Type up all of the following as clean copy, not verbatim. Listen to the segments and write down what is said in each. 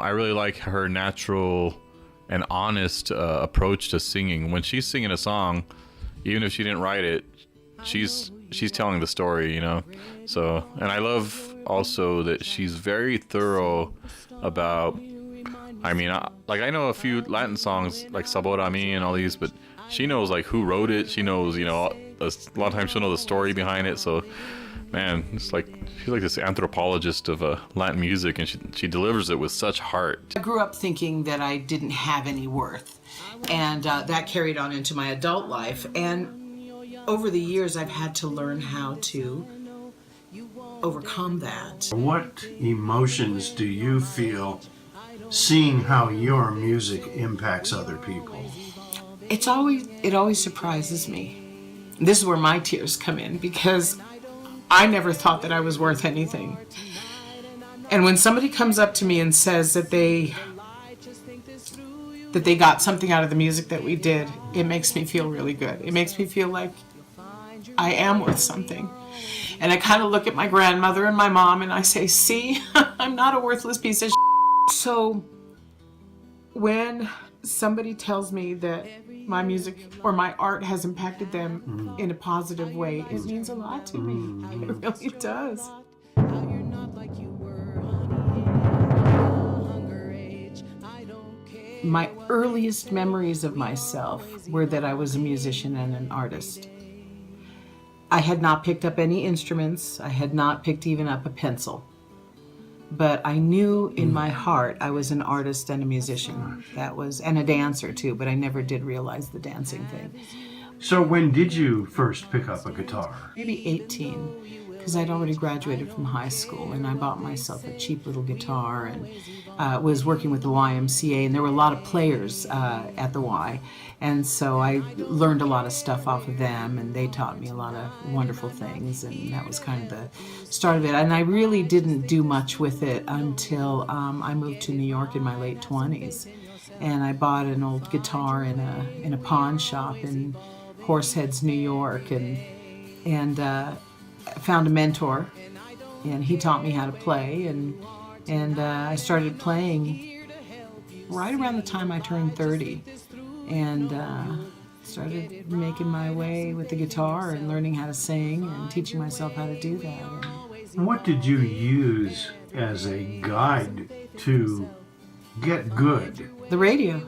I really like her natural and honest approach to singing. When she's singing a song, even if she didn't write it, she's telling the story, you know. So, and I love also that she's very thorough about. I mean, I know a few Latin songs like Sabor a Mi and all these, but she knows like who wrote it. She knows, you know, a lot of times she'll know the story behind it. So, man, it's like she's like this anthropologist of Latin music, and she delivers it with such heart. I grew up thinking that I didn't have any worth, and that carried on into my adult life. And over the years, I've had to learn how to overcome that. What emotions do you feel seeing how your music impacts other people? It always surprises me. This is where my tears come in, because I never thought that I was worth anything. And when somebody comes up to me and says that they got something out of the music that we did, it makes me feel really good. It makes me feel like I am worth something. And I kind of look at my grandmother and my mom and I say, see, I'm not a worthless piece of shit. So when somebody tells me that my music or my art has impacted them in a positive way, it means a lot to me. It really does. My earliest memories of myself were that I was a musician and an artist. I had not picked up any instruments. I had not picked even up a pencil. But I knew in my heart I was an artist and a musician. And a dancer too, but I never did realize the dancing thing. So when did you first pick up a guitar? Maybe 18, because I'd already graduated from high school, and I bought myself a cheap little guitar and was working with the YMCA, and there were a lot of players at the Y. And so I learned a lot of stuff off of them, and they taught me a lot of wonderful things, and that was kind of the start of it. And I really didn't do much with it until I moved to New York in my late 20s. And I bought an old guitar in a pawn shop in Horseheads, New York, and found a mentor, and he taught me how to play, and I started playing right around the time I turned 30. And started making my way with the guitar and learning how to sing and teaching myself how to do that. What did you use as a guide to get good? The radio.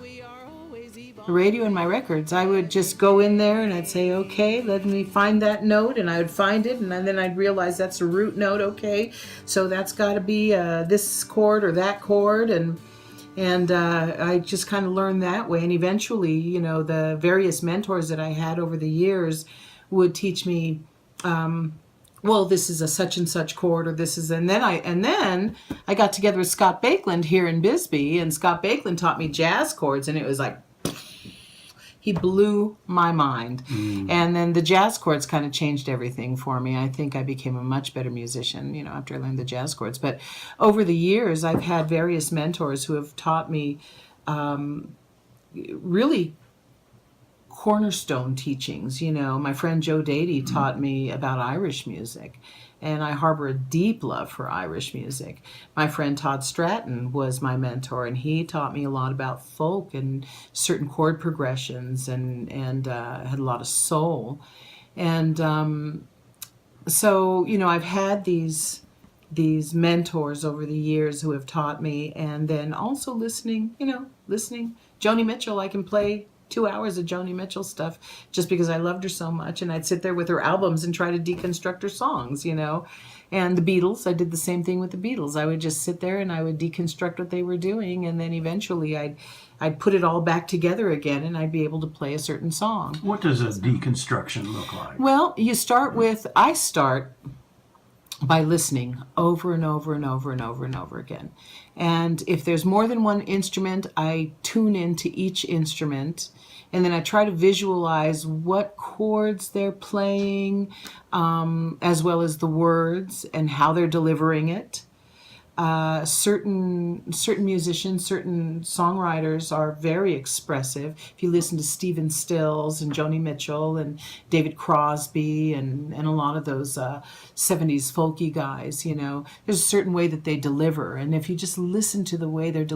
The radio and my records. I would just go in there and I'd say, okay, let me find that note, and I would find it, and then I'd realize that's a root note, okay, so that's got to be this chord or that chord, and I just kind of learned that way. And eventually, you know, the various mentors that I had over the years would teach me, well, this is a such and such chord, or this is, and then I got together with Scott Bakeland here in Bisbee, and Scott Bakeland taught me jazz chords, and it was like, he blew my mind. And then the jazz chords kind of changed everything for me. I think I became a much better musician, you know, after I learned the jazz chords. But over the years, I've had various mentors who have taught me really cornerstone teachings. You know, my friend Joe Dady taught me about Irish music, and I harbor a deep love for Irish music. My friend Todd Stratton was my mentor, and he taught me a lot about folk and certain chord progressions, and had a lot of soul. And so, you know, I've had these mentors over the years who have taught me, and then also listening. Joni Mitchell, I can play 2 hours of Joni Mitchell stuff just because I loved her so much, and I'd sit there with her albums and try to deconstruct her songs, you know. And the Beatles, I did the same thing with the Beatles. I would just sit there and I would deconstruct what they were doing, and then eventually I'd put it all back together again, and I'd be able to play a certain song. What does a deconstruction look like? Well, I start by listening over and over and over and over and over again. And if there's more than one instrument, I tune into each instrument, and then I try to visualize what chords they're playing, as well as the words and how they're delivering it. certain musicians, certain songwriters are very expressive. If you listen to Stephen Stills and Joni Mitchell and David Crosby and a lot of those 70s folky guys, there's a certain way that they deliver. And if you just listen to the way they're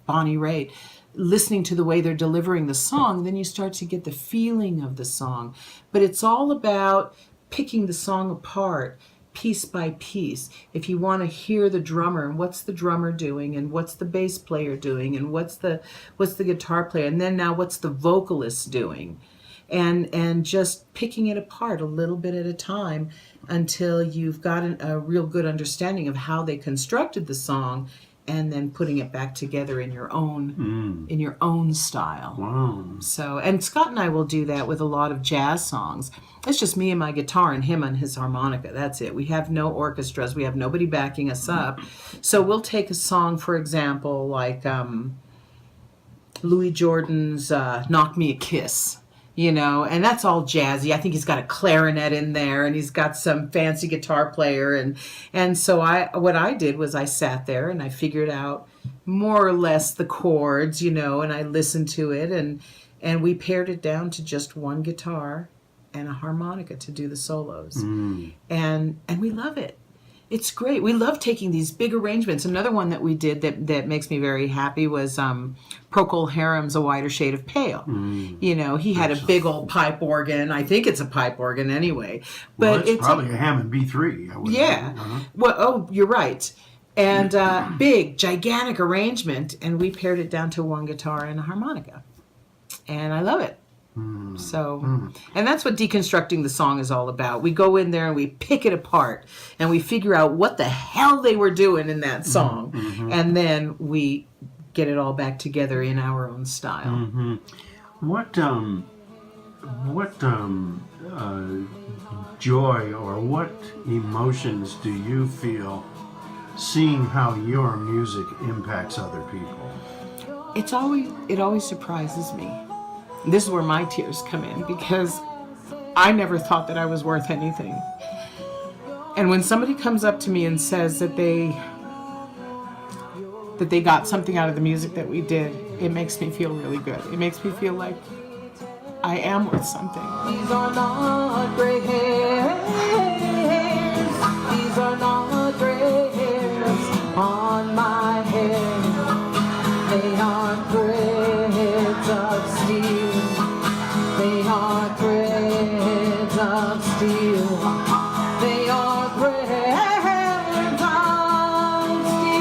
Bonnie Raitt, listening to the way they're delivering the song, then you start to get the feeling of the song. But it's all about picking the song apart piece by piece. If you want to hear the drummer and what's the drummer doing and what's the bass player doing and what's the guitar player, and then now what's the vocalist doing, and just picking it apart a little bit at a time until you've got a real good understanding of how they constructed the song, and then putting it back together in your own style. Wow. So, and Scott and I will do that with a lot of jazz songs. It's just me and my guitar and him on his harmonica. That's it. We have no orchestras. We have nobody backing us up. So we'll take a song, for example, like Louis Jordan's "Knock Me a Kiss." And that's all jazzy. I think he's got a clarinet in there, and he's got some fancy guitar player, and so what I did was I sat there and I figured out more or less the chords, and I listened to it, and we pared it down to just one guitar and a harmonica to do the solos, and we love it. It's great. We love taking these big arrangements. Another one that we did that makes me very happy was Procol Harum's "A Wider Shade of Pale." He had a big old pipe organ. I think it's a pipe organ anyway. But it's probably a Hammond B3. Yeah. Well, you're right. And big, gigantic arrangement. And we pared it down to one guitar and a harmonica. And I love it. So, and that's what deconstructing the song is all about. We go in there and we pick it apart and we figure out what the hell they were doing in that song. And then we get it all back together in our own style. What joy or what emotions do you feel seeing how your music impacts other people? It always surprises me. This is where my tears come in, because I never thought that I was worth anything. And when somebody comes up to me and says that they got something out of the music that we did, it makes me feel really good. It makes me feel like I am worth something. These are not gray hairs. These are not gray hairs on my head. They are threads of steel. They are threads of steel. They are threads of steel.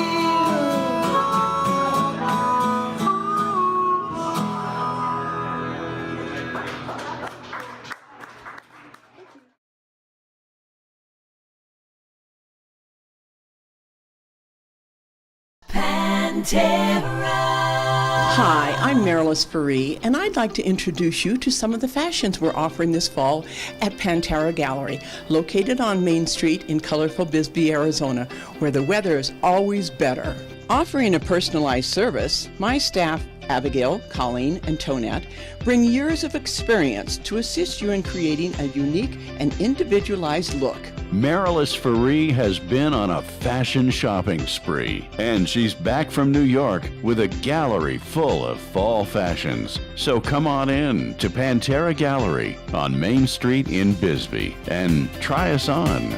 Hi, I'm Marilys Faree, and I'd like to introduce you to some of the fashions we're offering this fall at Pantera Gallery, located on Main Street in colorful Bisbee, Arizona, where the weather is always better. Offering a personalized service, my staff, Abigail, Colleen, and Tonette, bring years of experience to assist you in creating a unique and individualized look. Marilys Faree has been on a fashion shopping spree, and she's back from New York with a gallery full of fall fashions. So come on in to Pantera Gallery on Main Street in Bisbee and try us on.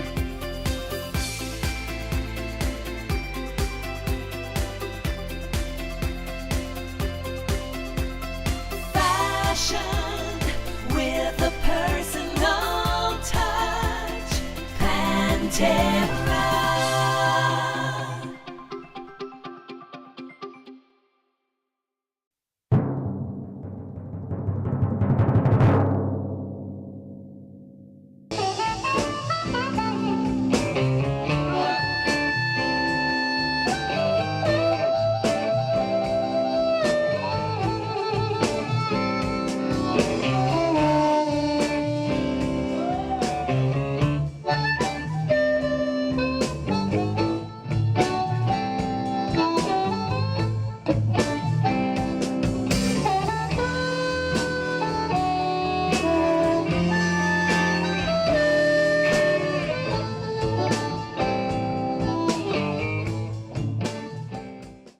With a personal touch, Pantera.